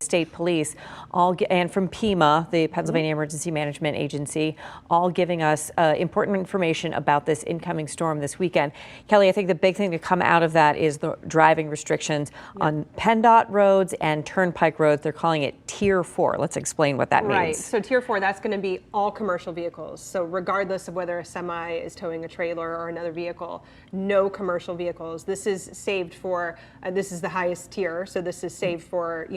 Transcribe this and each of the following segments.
State Police, and from PEMA, the Pennsylvania Emergency Management Agency, all giving us important information about this incoming storm this weekend. Kelly, I think the big thing to come out of that is the driving restrictions on PennDOT roads and Turnpike roads. They're calling it Tier 4. Let's explain what that means. Right. So Tier 4, that's going to be all commercial vehicles. So regardless of whether a semi is towing a trailer or another vehicle, no commercial vehicles. This is saved for, this is the highest tier. So this is saved for,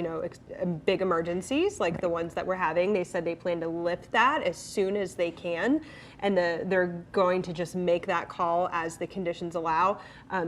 big emergencies like the ones that we're having. They said they plan to lift that as soon as they can, and they're going to just make that call as the conditions allow.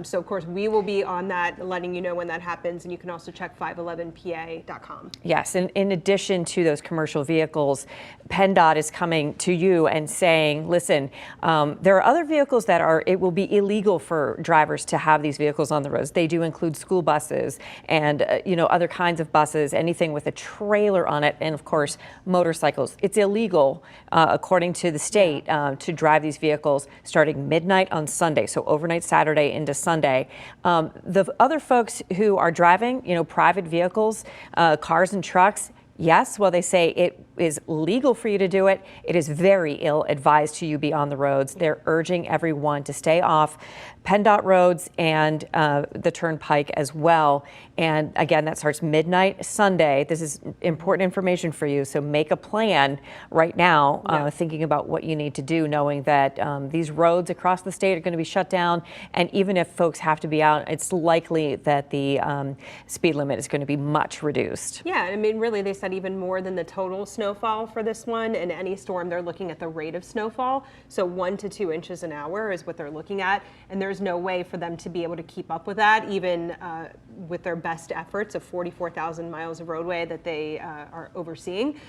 So of course we will be on that, letting you know when that happens, and you can also check 511pa.com. Yes, and in addition to those commercial vehicles, PennDOT is coming to you and saying, listen, there are other vehicles that it will be illegal for drivers to have these vehicles on the roads. They do include school buses and other kinds of buses, anything with a trailer on it, and of course motorcycles. It's illegal according to the state to drive these vehicles starting midnight on Sunday, so overnight Saturday into Sunday. The other folks who are driving, private vehicles, cars and trucks, yes, well, they say it is legal for you to do it. It is very ill-advised to you be on the roads. They're urging everyone to stay off PennDOT roads and the Turnpike as well. And again, that starts midnight Sunday. This is important information for you. So make a plan right now, thinking about what you need to do, knowing that these roads across the state are going to be shut down. And even if folks have to be out, it's likely that the speed limit is going to be much reduced. Yeah, I mean, really, they said even more than the total snowfall for this one. In any storm, they're looking at the rate of snowfall. So 1 to 2 inches an hour is what they're looking at. And there's no way for them to be able to keep up with that, even with their best efforts of 44,000 miles of roadway that they are overseeing.